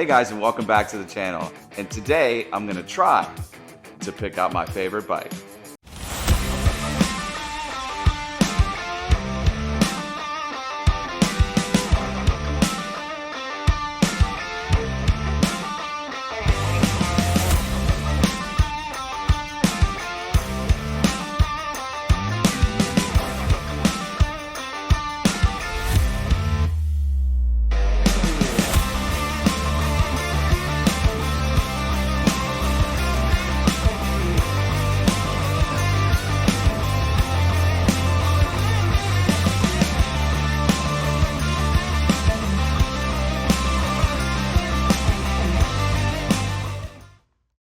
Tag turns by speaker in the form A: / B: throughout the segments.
A: Hey guys, and welcome back to the channel. And today I'm gonna try to pick out my favorite bike.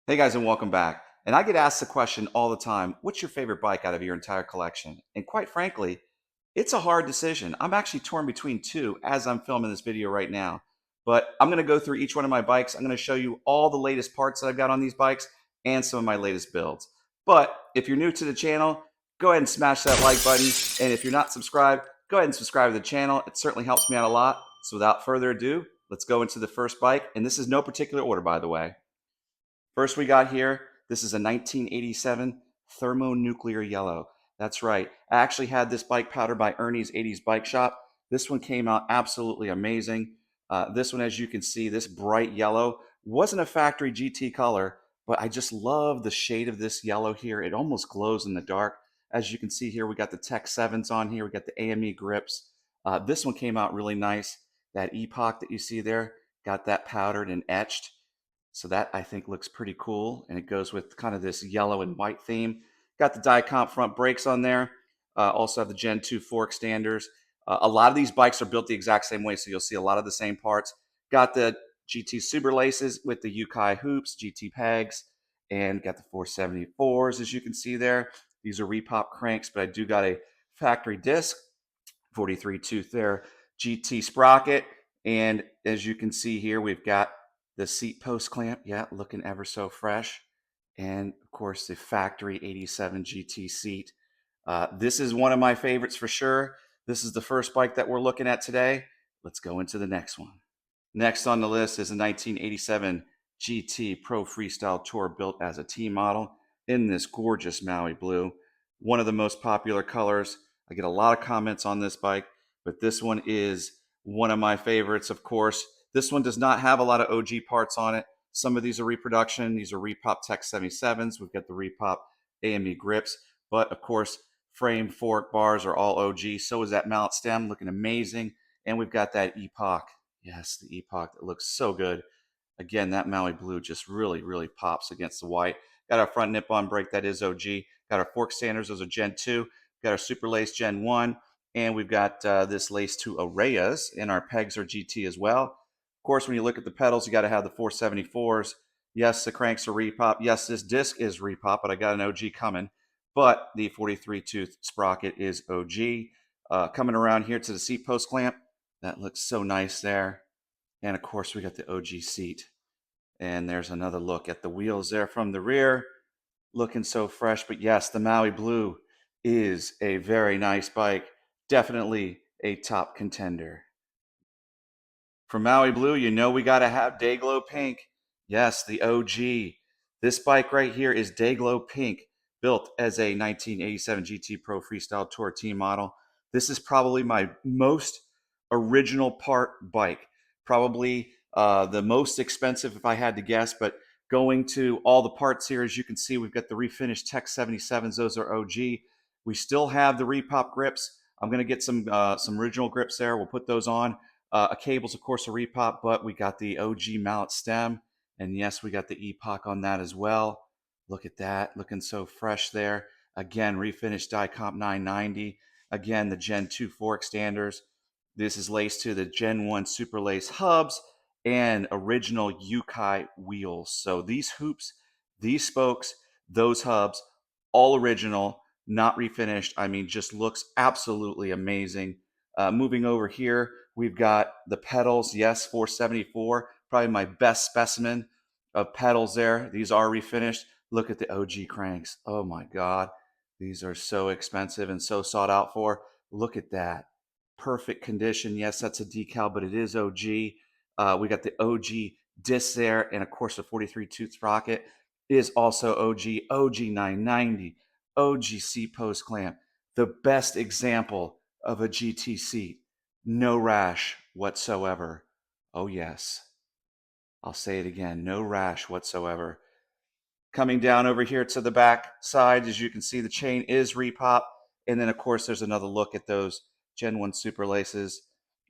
A: Hey guys, and welcome back. And I get asked the question all the time, what's your favorite bike out of your entire collection? And quite frankly, it's a hard decision. I'm actually torn between two as I'm filming this video right now. But I'm gonna go through each one of my bikes. I'm gonna show you all the latest parts that I've got on these bikes and some of my latest builds. But if you're new to the channel, go ahead and smash that like button. And if you're not subscribed, go ahead and subscribe to the channel. It certainly helps me out a lot. So without further ado, let's go into the first bike. And this is no particular order, by the way. First we got here, this is a 1987 thermonuclear yellow. That's right. I actually had this bike powdered by Ernie's 80s Bike Shop. This one came out absolutely amazing. This one, as you can see, this bright yellow wasn't a factory GT color, but I just love the shade of this yellow here. It almost glows in the dark. As you can see here, we got the Tech 7s on here. We got the AME grips. This one came out really nice. That epoch that you see there, got that powdered and etched. So that I think looks pretty cool, and it goes with kind of this yellow and white theme. Got the die-comp front brakes on there. Also have the Gen 2 fork standers. A lot of these bikes are built the exact same way, so you'll see a lot of the same parts. Got the GT Super laces with the Yukai hoops, GT pegs, and got the 474s, as you can see there. These are repop cranks, but I do got a factory disc, 43 tooth there, GT sprocket, and as you can see here, we've got the seat post clamp, yeah, looking ever so fresh. And of course, the factory 87 GT seat. This is one of my favorites for sure. This is the first bike that we're looking at today. Let's go into the next one. Next on the list is a 1987 GT Pro Freestyle Tour built as a T model in this gorgeous Maui blue. One of the most popular colors. I get a lot of comments on this bike, but this one is one of my favorites, of course. This one does not have a lot of OG parts on it. Some of these are reproduction. These are Repop Tech 77s. We've got the Repop AME grips, but of course, frame, fork, bars are all OG. So is that mallet stem, looking amazing. And we've got that epoch. Yes, the epoch that looks so good. Again, that Maui blue just really, really pops against the white. Got our front nip-on brake, that is OG. Got our fork standers, those are Gen 2. Got our super lace Gen 1. And we've got this lace 2 Arrayas, and our pegs are GT as well. Of course, when you look at the pedals, you got to have the 474s. Yes, the cranks are repop. Yes, this disc is repop, but I got an OG coming. But the 43 tooth sprocket is OG. Coming around here to the seat post clamp, that looks so nice there. And of course, we got the OG seat. And there's another look at the wheels there from the rear, looking so fresh. But yes, the Maui blue is a very nice bike. Definitely a top contender. For Maui blue, you know we got to have Dayglow pink. Yes, the OG. This bike right here is Dayglow pink, built as a 1987 GT Pro Freestyle Tour team model. This is probably my most original part bike. Probably the most expensive if I had to guess, but going to all the parts here, as you can see, we've got the refinished Tech 77s. Those are OG. We still have the repop grips. I'm going to get some original grips there. We'll put those on. A cable's, of course, a repop, but we got the OG mallet stem. And yes, we got the epoch on that as well. Look at that, looking so fresh there. Again, refinished die comp 990. Again, the Gen 2 fork standers. This is laced to the Gen 1 super lace hubs and original Yukai wheels. So these hoops, these spokes, those hubs, all original, not refinished. I mean, just looks absolutely amazing. Moving over here, we've got the pedals. Yes, 474, probably my best specimen of pedals there. These are refinished. Look at the OG cranks. Oh my God. These are so expensive and so sought out for. Look at that. Perfect condition. Yes, that's a decal, but it is OG. We got the OG disc there, and of course the 43 tooth sprocket is also OG, OG 990, OG seat post clamp, the best example of a GT seat. No rash whatsoever. Oh yes, I'll say it again, no rash whatsoever. Coming down over here to the back side, as you can see, the chain is repop. And then, of course, there's another look at those Gen 1 super laces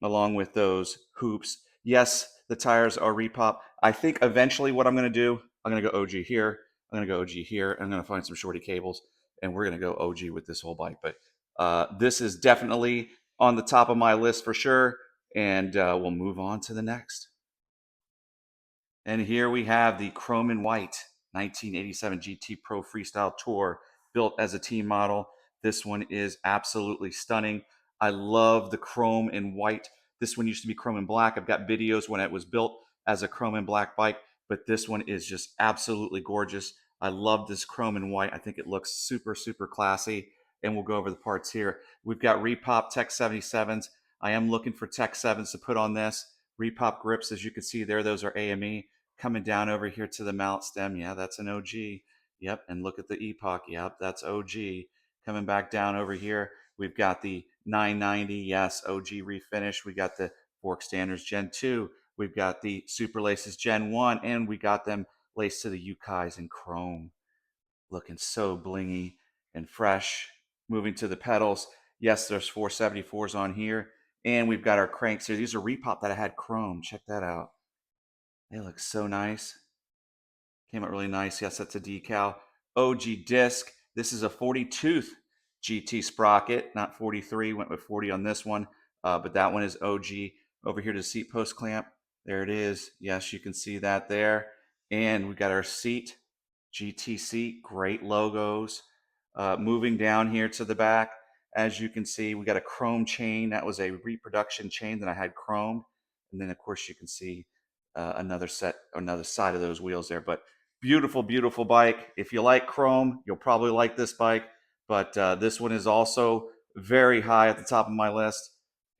A: along with those hoops. Yes, the tires are repop. I think eventually what I'm going to do, I'm going to go OG here. I'm going to go OG here. I'm going to find some shorty cables, and we're going to go OG with this whole bike. But this is definitely on the top of my list for sure. And we'll move on to the next. And here we have the Chrome and White 1987 GT Pro Freestyle Tour, built as a team model. This one is absolutely stunning. I love the chrome and white. This one used to be chrome and black. I've got videos when it was built as a chrome and black bike, but this one is just absolutely gorgeous. I love this chrome and white. I think it looks super, super classy. And we'll go over the parts here. We've got Repop Tech 77s. I am looking for Tech 7s to put on this. Repop grips, as you can see there, those are AME. Coming down over here to the mallet stem, yeah, that's an OG. Yep, and look at the epoch, yep, that's OG. Coming back down over here, we've got the 990, yes, OG refinish. We got the fork standards Gen 2. We've got the super laces Gen 1, and we got them laced to the Ukais in chrome. Looking so blingy and fresh. Moving to the pedals, yes, there's 474s on here, and we've got our cranks here. These are repop that I had chrome. Check that out. They look so nice. Came out really nice. Yes, that's a decal. OG disc. This is a 40 tooth GT sprocket, not 43. Went with 40 on this one, but that one is OG. Over here to seat post clamp. There it is. Yes, you can see that there. And we got our seat, GT seat. Great logos. Moving down here to the back, as you can see, we got a chrome chain. That was a reproduction chain that I had chromed. And then, of course, you can see another side of those wheels there. But beautiful, beautiful bike. If you like chrome, you'll probably like this bike. But this one is also very high at the top of my list.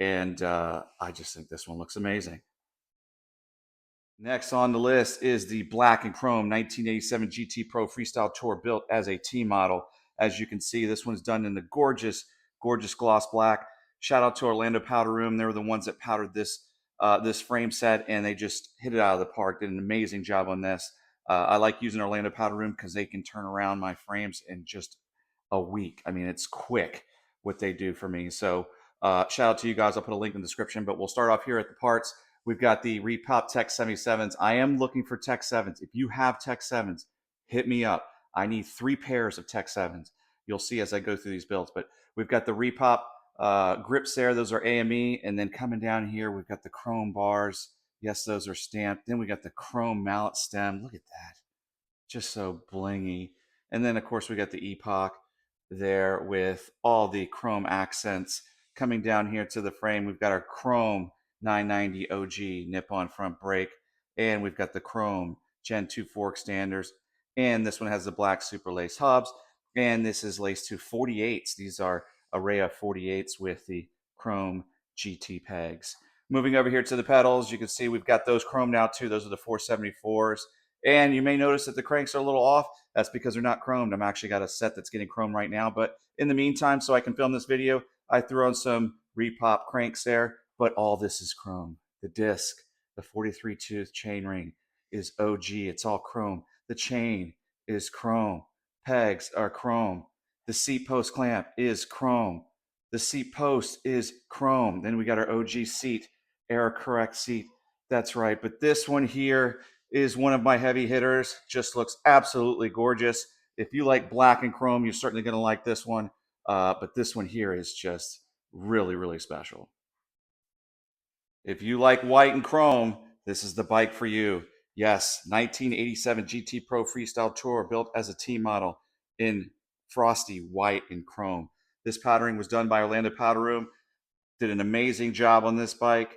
A: And I just think this one looks amazing. Next on the list is the black and chrome 1987 GT Pro Freestyle Tour, built as a T model. As you can see, this one's done in the gorgeous, gorgeous gloss black. Shout out to Orlando Powder Room. They were the ones that powdered this frame set, and they just hit it out of the park. Did an amazing job on this. I like using Orlando Powder Room because they can turn around my frames in just a week. I mean, it's quick what they do for me. So shout out to you guys. I'll put a link in the description, but we'll start off here at the parts. We've got the Repop Tech 77s. I am looking for Tech 7s. If you have Tech 7s, hit me up. I need 3 pairs of Tech 7s. You'll see as I go through these builds. But we've got the Repop grips there. Those are AME. And then coming down here, we've got the chrome bars. Yes, those are stamped. Then we got the chrome mallet stem. Look at that. Just so blingy. And then, of course, we got the epoch there with all the chrome accents. Coming down here to the frame, we've got our chrome 990 OG nip-on front brake, and we've got the chrome Gen 2 fork standards, and this one has the black super lace hubs, and this is laced to 48s. These are array of 48s with the chrome GT pegs. Moving over here to the pedals, you can see we've got those chrome now too. Those are the 474s. And you may notice that the cranks are a little off. That's because they're not chromed. I'm actually got a set that's getting chrome right now. But in the meantime, so I can film this video, I threw on some repop cranks there. But all this is chrome. The disc, the 43 tooth chain ring is OG. It's all chrome. The chain is chrome. Pegs are chrome. The seat post clamp is chrome. The seat post is chrome. Then we got our OG seat, error correct seat. That's right. But this one here is one of my heavy hitters. Just looks absolutely gorgeous. If you like black and chrome, you're certainly going to like this one. But this one here is just really, really special. If you like white and chrome, this is the bike for you. Yes, 1987 GT Pro Freestyle Tour, built as a T model in Frosty, white, and chrome. This powdering was done by Orlando Powder Room. Did an amazing job on this bike.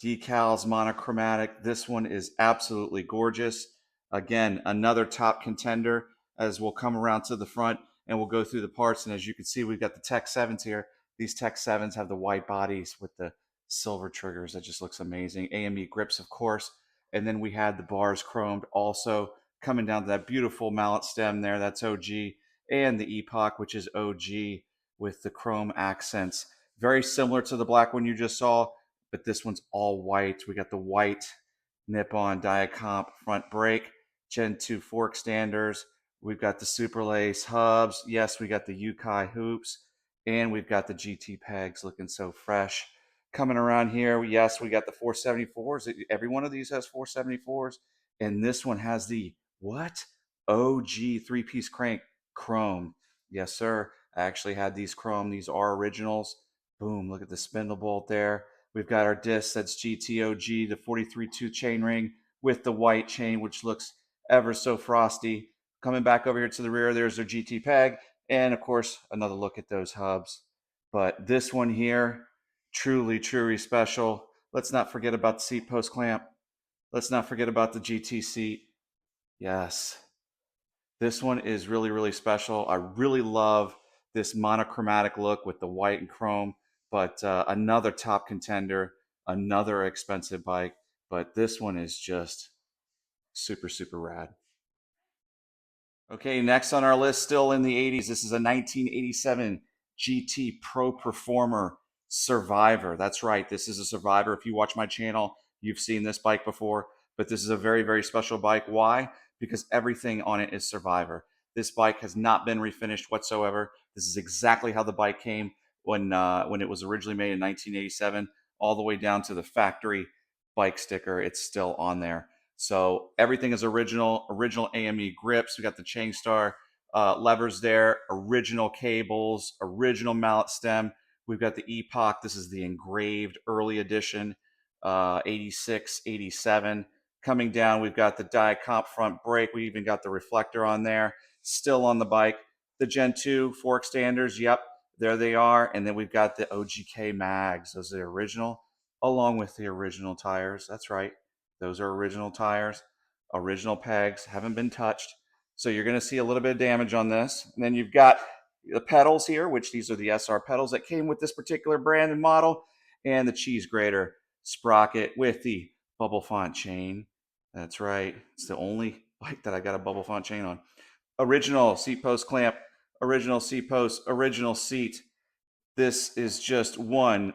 A: Decals, monochromatic. This one is absolutely gorgeous. Again, another top contender, as we'll come around to the front and we'll go through the parts. And as you can see, we've got the Tech 7s here. These Tech 7s have the white bodies with the silver triggers. That just looks amazing. AME grips, of course. And then we had the bars chromed also, coming down to that beautiful mallet stem there. That's OG. And the Epoch, which is OG with the chrome accents. Very similar to the black one you just saw, but this one's all white. We got the white Nippon Diacomp front brake, Gen 2 fork standers. We've got the Super Lace hubs. Yes, we got the Yukai hoops. And we've got the GT pegs looking so fresh. Coming around here, yes, we got the 474s. Every one of these has 474s. And this one has the what? OG three-piece crank chrome. Yes, sir. I actually had these chrome. These are originals. Boom, look at the spindle bolt there. We've got our disc that's GTOG, the 43 tooth chain ring with the white chain, which looks ever so frosty. Coming back over here to the rear, there's their GT peg. And of course, another look at those hubs. But this one here, truly, truly special. Let's not forget about the seat post clamp. Let's not forget about the GT seat. Yes, this one is really, really special. I really love this monochromatic look with the white and chrome, but another top contender, another expensive bike, but this one is just super, super rad. Okay, next on our list, still in the 80s, this is a 1987 GT Pro Performer Survivor. That's right, this is a Survivor. If you watch my channel, you've seen this bike before, but this is a very, very special bike. Why? Because everything on it is Survivor. This bike has not been refinished whatsoever. This is exactly how the bike came when it was originally made in 1987, all the way down to the factory bike sticker. It's still on there. So everything is original AME grips. We got the chain star levers there, original cables, original mallet stem. We've got the Epoch. This is the engraved early edition, 86, 87. Coming down, we've got the Diacomp front brake. We even got the reflector on there, still on the bike. The Gen 2 fork standers, yep, there they are. And then we've got the OGK mags. Those are the original, along with the original tires. That's right. Those are original tires, original pegs, haven't been touched. So you're going to see a little bit of damage on this. And then you've got the pedals here, which these are the SR pedals that came with this particular brand and model, and the cheese grater sprocket with the bubble font chain. That's right. It's the only bike that I got a bubble font chain on. Original seat post clamp, original seat post, original seat. This is just one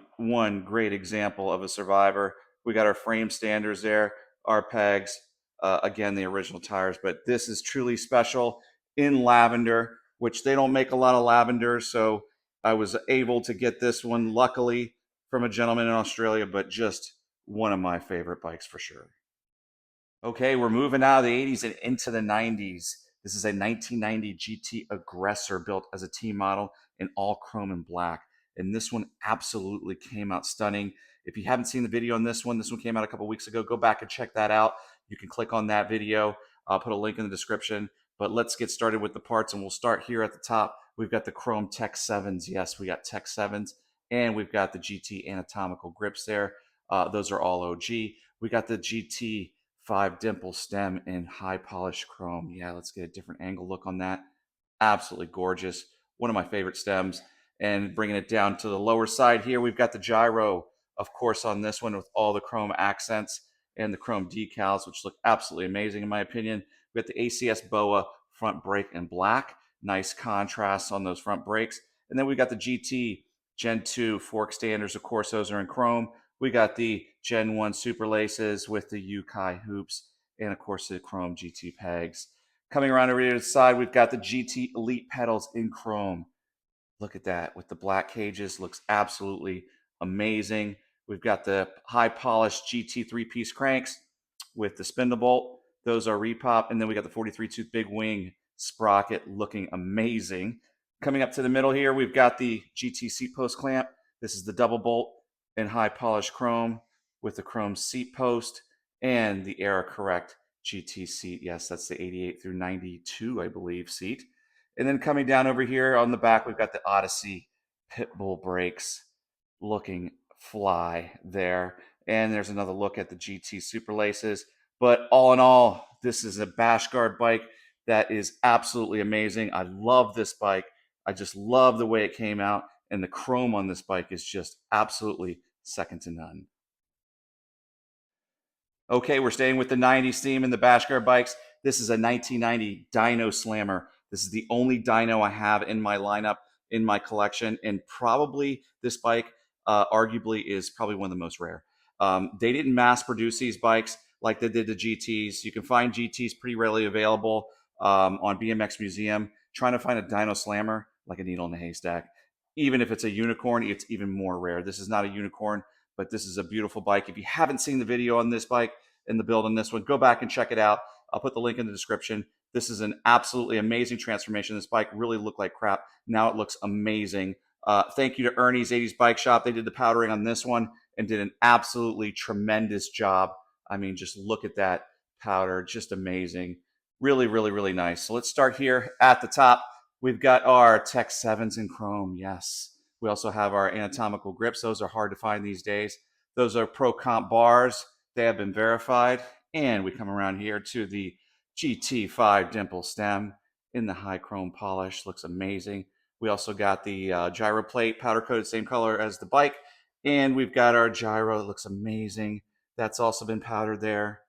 A: great example of a survivor. We got our frame standers there, our pegs, again the original tires, but this is truly special in lavender, which they don't make a lot of lavender, so I was able to get this one luckily from a gentleman in Australia, but just one of my favorite bikes for sure. Okay, we're moving out of the 80s and into the 90s. This is a 1990 GT Aggressor built as a team model in all chrome and black. And this one absolutely came out stunning. If you haven't seen the video on this one came out a couple weeks ago. Go back and check that out. You can click on that video. I'll put a link in the description. But let's get started with the parts, and we'll start here at the top. We've got the chrome Tech 7s. Yes, we got Tech 7s. And we've got the GT anatomical grips there. Those are all OG. We got the GT 5 dimple stem in high polished chrome. Yeah, let's get a different angle look on that. Absolutely gorgeous. One of my favorite stems. And bringing it down to the lower side here, we've got the gyro, of course, on this one with all the chrome accents and the chrome decals, which look absolutely amazing in my opinion. We got the ACS BOA front brake in black. Nice contrast on those front brakes. And then we got the GT Gen 2 fork standers. Of course, those are in chrome. We got the Gen 1 super laces with the Yukai hoops and, of course, the chrome GT pegs. Coming around over here to the side, we've got the GT Elite pedals in chrome. Look at that with the black cages. Looks absolutely amazing. We've got the high polished GT three-piece cranks with the spindle bolt. Those are repop. And then we got the 43 tooth big wing sprocket looking amazing. Coming up to the middle here, we've got the GT seat post clamp. This is the double bolt in high polished chrome with the chrome seat post and the Era Correct GT seat. Yes, that's the 88 through 92, I believe, seat. And then coming down over here on the back, we've got the Odyssey Pitbull brakes looking fly there. And there's another look at the GT Super Laces. But all in all, this is a bash guard bike that is absolutely amazing. I love this bike. I just love the way it came out. And the chrome on this bike is just absolutely second to none. Okay, we're staying with the 90s theme in the Bash Guard bikes. This is a 1990 Dyno Slammer. This is the only dyno I have in my lineup, in my collection, and probably this bike, arguably, is probably one of the most rare. They didn't mass produce these bikes like they did the GTs. You can find GTs pretty readily available on BMX Museum. Trying to find a Dyno Slammer, like a needle in a haystack. Even if it's a unicorn, it's even more rare. This is not a unicorn, but this is a beautiful bike. If you haven't seen the video on this bike, in the build on this one, go back and check it out. I'll put the link in the description. This is an absolutely amazing transformation. This bike really looked like crap. Now it looks amazing. Thank you to Ernie's 80s Bike Shop. They did the powdering on this one and did an absolutely tremendous job. I mean, just look at that powder. Just amazing. Really, really, really nice. So let's start here at the top. We've got our Tech 7s in chrome. Yes. We also have our anatomical grips. Those are hard to find these days. Those are Pro Comp bars. They have been verified. And we come around here to the GT5 dimple stem in the high chrome polish. Looks amazing. We also got the gyro plate, powder coated, same color as the bike. And we've got our gyro. It looks amazing. That's also been powdered there.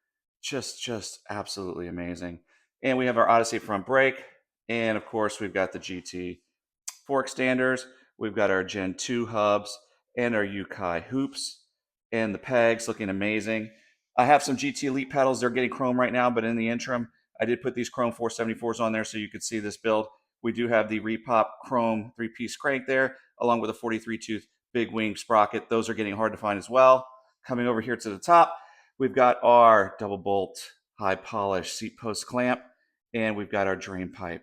A: Just absolutely amazing. And we have our Odyssey front brake. And of course, we've got the GT fork standers. We've got our Gen 2 hubs and our Yukai hoops, and the pegs looking amazing. I have some GT Elite pedals. They're getting chrome right now, but in the interim, I did put these chrome 474s on there so you could see this build. We do have the Repop chrome 3-piece crank there, along with a 43-tooth big wing sprocket. Those are getting hard to find as well. Coming over here to the top, we've got our double bolt high polish seat post clamp, and we've got our drain pipe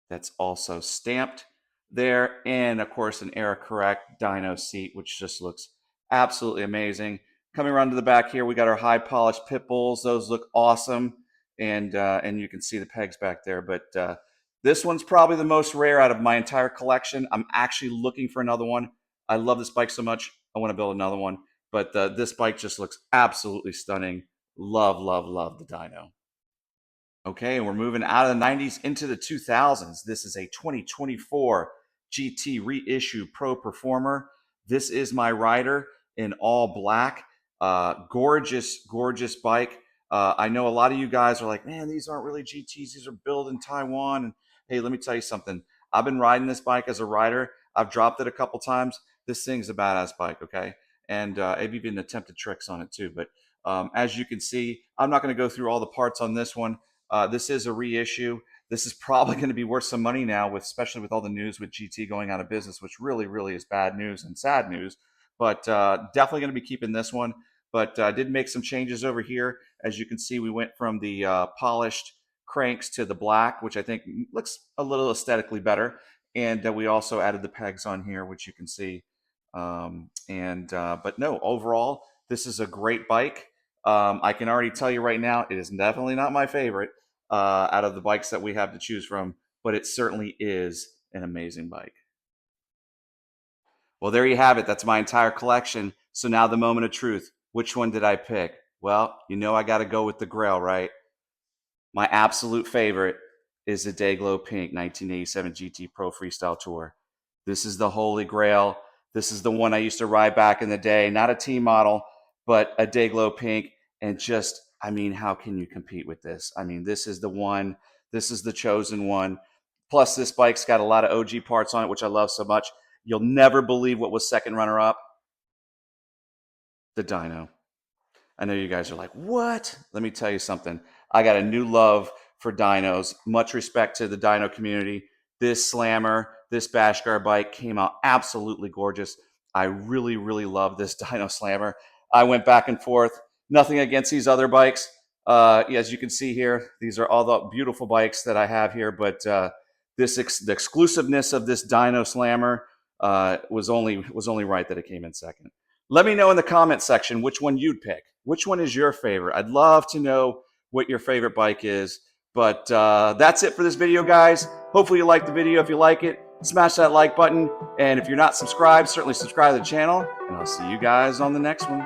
A: that's also stamped there, and of course an era correct dyno seat, which just looks absolutely amazing. Coming around to the back here, we got our high polished pit bulls. Those look awesome, and you can see the pegs back there. But this one's probably the most rare out of my entire collection. I'm actually looking for another one. I love this bike so much. I want to build another one. But this bike just looks absolutely stunning. Love, love, love the dyno. Okay, and we're moving out of the 90s into the 2000s. This is a 2024 GT reissue Pro Performer. This is my rider in all black. Gorgeous, gorgeous bike. I know a lot of you guys are like, man, these aren't really GTs. These are built in Taiwan. And hey, let me tell you something. I've been riding this bike as a rider. I've dropped it a couple times. This thing's a badass bike, okay? And I've even attempted tricks on it too. But as you can see, I'm not going to go through all the parts on this one. This is a reissue. This is probably going to be worth some money now, especially with all the news with GT going out of business, which really, really is bad news and sad news. But definitely going to be keeping this one. But I did make some changes over here. As you can see, we went from the polished cranks to the black, which I think looks a little aesthetically better. And we also added the pegs on here, which you can see. But no, overall, this is a great bike. I can already tell you right now, it is definitely not my favorite out of the bikes that we have to choose from, but it certainly is an amazing bike. Well, there you have it. That's my entire collection. So now the moment of truth. Which one did I pick? Well, you know I got to go with the GRAIL, right? My absolute favorite is the Dayglow Pink 1987 GT Pro Freestyle Tour. This is the holy grail. This is the one I used to ride back in the day. Not a T model, but a Dayglow Pink. And just, I mean, how can you compete with this? I mean, this is the one. This is the chosen one. Plus, this bike's got a lot of OG parts on it, which I love so much. You'll never believe what was second runner-up. The Dyno. I know you guys are like, what? Let me tell you something. I got a new love for dynos. Much respect to the dyno community. This slammer, this Bash Guard bike came out absolutely gorgeous. I really, really love this dyno slammer. I went back and forth. Nothing against these other bikes. As you can see here, these are all the beautiful bikes that I have here. But the exclusiveness of this dyno slammer was only right that it came in second. Let me know in the comment section which one you'd pick. Which one is your favorite? I'd love to know what your favorite bike is. But that's it for this video, guys. Hopefully you liked the video. If you like it, smash that like button. And if you're not subscribed, certainly subscribe to the channel. And I'll see you guys on the next one.